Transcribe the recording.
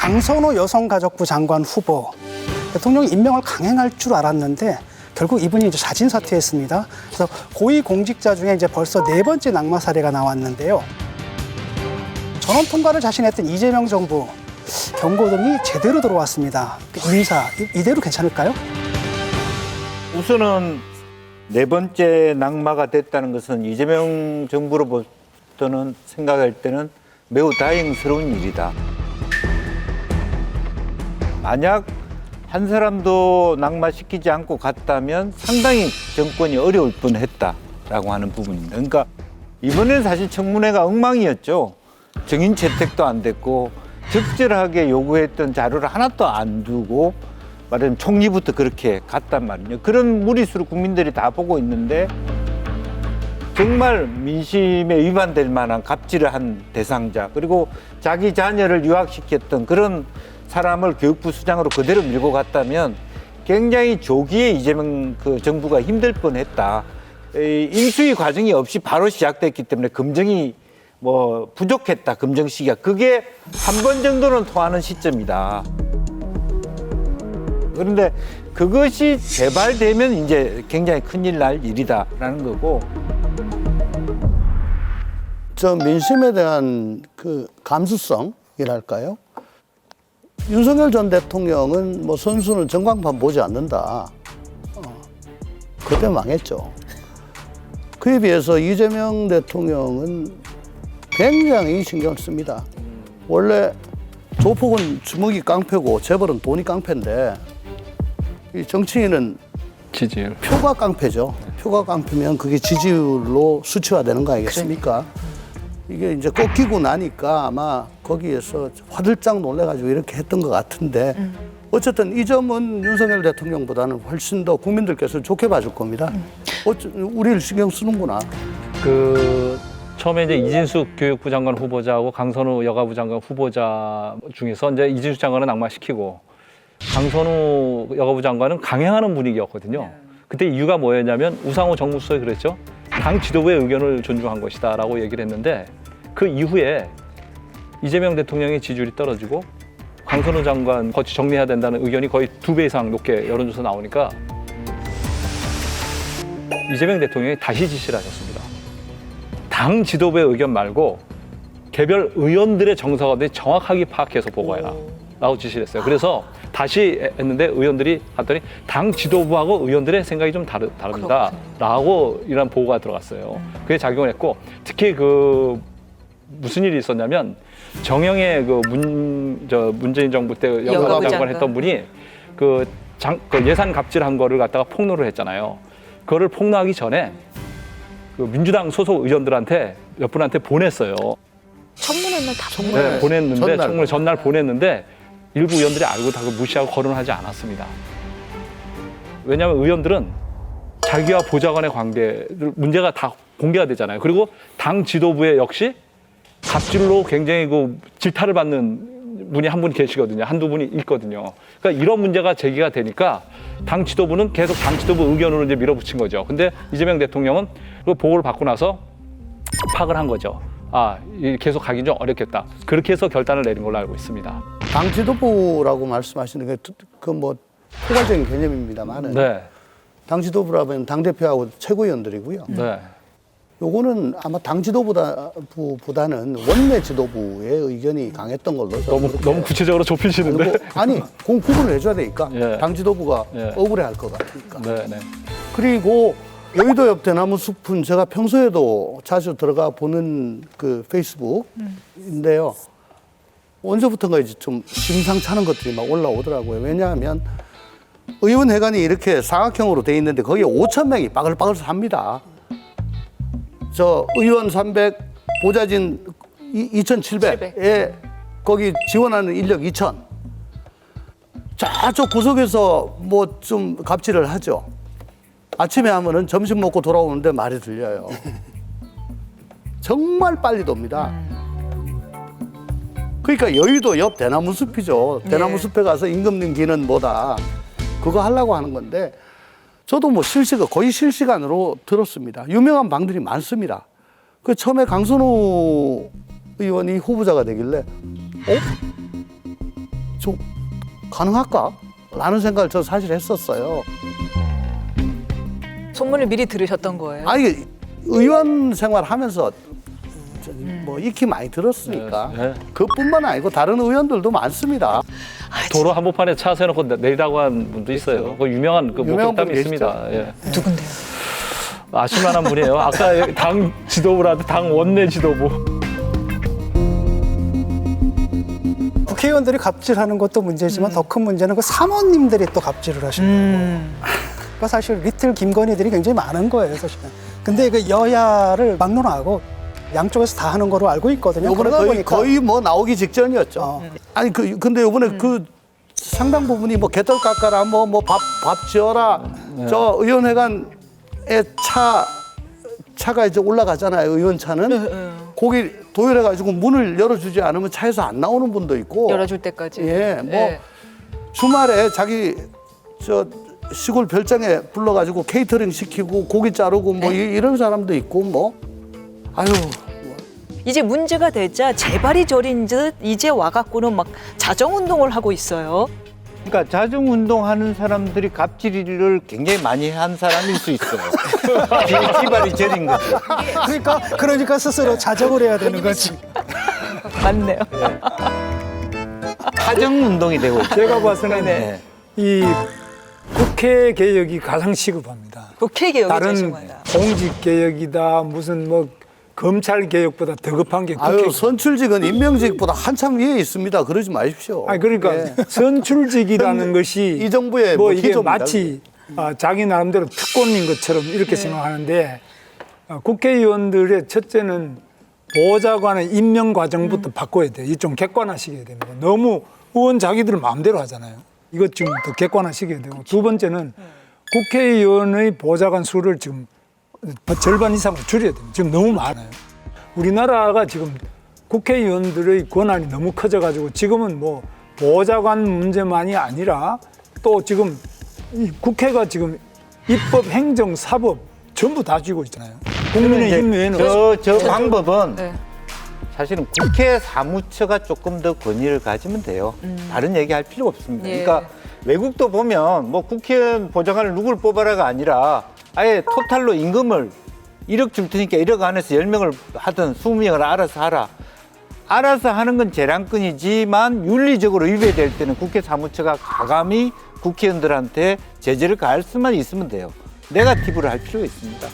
강선호 여성가족부 장관 후보 대통령이 임명을 강행할 줄 알았는데 결국 이분이 이제 자진 사퇴했습니다. 그래서 고위공직자 중에 이제 벌써 4번째 낙마 사례가 나왔는데요. 전원 통과를 자신했던 이재명 정부 경고등이 제대로 들어왔습니다. 인사 이대로 괜찮을까요? 우선은 4번째 낙마가 됐다는 것은 이재명 정부로부터는 생각할 때는 매우 다행스러운 일이다. 만약 한 사람도 낙마시키지 않고 갔다면 상당히 정권이 어려울 뻔했다라고 하는 부분입니다. 그러니까 이번에는 사실 청문회가 엉망이었죠. 증인 채택도 안 됐고 적절하게 요구했던 자료를 하나도 안 두고 말하자면 총리부터 그렇게 갔단 말이에요. 그런 무리수를 국민들이 다 보고 있는데 정말 민심에 위반될 만한 갑질을 한 대상자 그리고 자기 자녀를 유학시켰던 그런 사람을 교육부 수장으로 그대로 밀고 갔다면 굉장히 조기에 이재명 정부가 힘들 뻔했다. 인수위 과정이 없이 바로 시작됐기 때문에 검증이 부족했다. 검증 시기가 그게 한 번 정도는 통하는 시점이다. 그런데 그것이 재발되면 이제 굉장히 큰일 날 일이다라는 거고. 저 민심에 대한 그 감수성이랄까요? 윤석열 전 대통령은 선수는 전광판 보지 않는다. 그때 망했죠. 그에 비해서 이재명 대통령은 굉장히 신경을 씁니다. 원래 조폭은 주먹이 깡패고 재벌은 돈이 깡패인데 이 정치인은 지지율. 표가 깡패죠. 표가 깡패면 그게 지지율로 수치화되는 거 아니겠습니까? 이게 이제 꺾이고 나니까 아마 거기에서 화들짝 놀래가지고 이렇게 했던 것 같은데 어쨌든 이 점은 윤석열 대통령보다는 훨씬 더 국민들께서 좋게 봐줄 겁니다. 우리를 신경 쓰는구나. 처음에 이제 이진숙 교육부 장관 후보자하고 강선우 여가부 장관 후보자 중에서 이제 이진숙 장관은 낙마시키고 강선우 여가부 장관은 강행하는 분위기였거든요. 그때 이유가 뭐였냐면 우상호 정무수석이 그랬죠. 당 지도부의 의견을 존중한 것이다라고 얘기를 했는데 그 이후에 이재명 대통령의 지지율이 떨어지고 강선우 장관 거치 정리해야 된다는 의견이 거의 2배 이상 높게 여론조사 나오니까 이재명 대통령이 다시 지시를 하셨습니다. 당 지도부의 의견 말고 개별 의원들의 정서가 정확하게 파악해서 보고해라 라고 지시를 했어요. 그래서 다시 했는데 의원들이 갔더니 당 지도부하고 의원들의 생각이 좀 다릅니다 라고 이런 보고가 들어갔어요. 그게 작용을 했고 특히 무슨 일이 있었냐면 정영애 문재인 정부 때 여가부 장관 했던 분이 그 예산 갑질한 거를 갖다가 폭로를 했잖아요. 그거를 폭로하기 전에 그 민주당 소속 의원들한테 몇 분한테 보냈어요. 청문회는 다 네, 보냈는데 청문회 전날 보냈는데 일부 의원들이 알고 다 무시하고 거론하지 않았습니다. 왜냐하면 의원들은 자기와 보좌관의 관계를 문제가 다 공개가 되잖아요. 그리고 당 지도부에 역시 갑질로 굉장히 질타를 받는 분이 한 분 계시거든요. 한두 분이 있거든요. 그러니까 이런 문제가 제기가 되니까 당 지도부는 계속 당 지도부 의견으로 이제 밀어붙인 거죠. 근데 이재명 대통령은 그 보고를 받고 나서 파악을 한 거죠. 계속 가긴 좀 어렵겠다. 그렇게 해서 결단을 내린 걸로 알고 있습니다. 당 지도부라고 말씀하시는 게 포괄적인 개념입니다만은 네. 당 지도부라면 당 대표하고 최고위원들이고요. 네. 요거는 아마 당 지도부보다는 원내 지도부의 의견이 강했던 걸로 너무 구체적으로 좁히시는데. 아니 구분을 해줘야 되니까 예. 당 지도부가 예. 억울해할 것 같으니까. 네. 그리고 여의도 옆 대나무 숲은 제가 평소에도 자주 들어가 보는 그 페이스북인데요. 언제부턴가 이제 좀 심상찮은 것들이 막 올라오더라고요. 왜냐하면 의원회관이 이렇게 사각형으로 돼 있는데 거기에 5,000명이 빠글빠글 삽니다. 저 의원 300, 보좌진 2,700에 거기 지원하는 인력 2,000. 저쪽 구석에서 좀 갑질을 하죠. 아침에 하면은 점심 먹고 돌아오는데 말이 들려요. 정말 빨리 돕니다. 그러니까 여의도 옆 대나무 숲이죠. 대나무 숲에 가서 임금 넘기는 뭐다. 그거 하려고 하는 건데 저도 거의 실시간으로 들었습니다. 유명한 방들이 많습니다. 그 처음에 강선우 의원이 후보자가 되길래 좀 가능할까? 라는 생각을 저 사실 했었어요. 소문을 미리 들으셨던 거예요? 아니 의원 생활하면서 뭐 익히 많이 들었으니까 네. 그뿐만 아니고 다른 의원들도 많습니다. 도로 한복판에 차 세워놓고 내리라고 한 분도 있어요. 그 유명한 그 유명한 목격담이 분 있습니다. 예. 누군데요? 아실만한 분이에요. 아까 당 지도부라도 당 원내 지도부. 국회의원들이 갑질하는 것도 문제지만 더 큰 문제는 그 사모님들이 또 갑질을 하시는 거예요. 그러니까 사실 리틀 김건희들이 굉장히 많은 거예요, 사실은. 근데 그 여야를 막론하고 양쪽에서 다 하는 거로 알고 있거든요. 이번에 그러다 거의, 보니까 거의 뭐 나오기 직전이었죠. 아니 근데 이번에 그 상당 부분이 뭐 개털 깎아라, 뭐 밥 지어라, 저 의원회관에 차가 이제 올라가잖아요. 의원차는 거기 도열해가지고 문을 열어주지 않으면 차에서 안 나오는 분도 있고. 열어줄 때까지. 예, 뭐 네. 주말에 자기 저 시골 별장에 불러가지고 케이터링 시키고 고기 자르고 뭐 이런 사람도 있고 뭐 아유. 이제 문제가 되자 재발이 저린 듯 이제 와갖고는 막 자정운동을 하고 있어요. 그러니까 자정 운동하는 사람들이 갑질을 굉장히 많이 한 사람일 수 있어요. 기발이 저린 거죠. 그러니까 스스로 자정을 해야 되는 거지. 맞네요. 사정 운동이 되고 있죠. 제가 봐서는 네. 이 국회 개혁이 가장 시급합니다. 국회 개혁이 다른 죄송하다. 공직 개혁이다 무슨 뭐 검찰 개혁보다 더 급한 게 국회. 아유 선출직은 임명직보다 한참 위에 있습니다. 그러지 마십시오. 아니 그러니까 예. 선출직이라는 것이 이 정부의 뭐 뭐 이게 기조입니다. 마치 자기 나름대로 특권인 것처럼 이렇게 생각하는데 국회의원들의 첫째는 보좌관의 임명 과정부터 바꿔야 돼요. 이 좀 객관화시켜야 됩니다. 너무 의원 자기들 마음대로 하잖아요. 이것 좀 더 객관화시켜야 되고 두 번째는 국회의원의 보좌관 수를 지금 절반 이상으로 줄여야 됩니다. 지금 너무 많아요. 우리나라가 지금 국회의원들의 권한이 너무 커져가지고 지금은 뭐 보좌관 문제만이 아니라 또 지금 이 국회가 지금 입법, 행정, 사법 전부 다 쥐고 있잖아요. 국민의힘 외에는 저 방법은 네. 사실은 국회 사무처가 조금 더 권위를 가지면 돼요. 다른 얘기할 필요가 없습니다. 예. 그러니까 외국도 보면 뭐 국회의원 보좌관을 누굴 뽑아라가 아니라 아예 토탈로 임금을 1억 줄 테니까 1억 안에서 10명을 하든 20명을 알아서 하라. 알아서 하는 건 재량권이지만 윤리적으로 위배될 때는 국회 사무처가 과감히 국회의원들한테 제재를 가할 수만 있으면 돼요. 네거티브를 할 필요가 있습니다.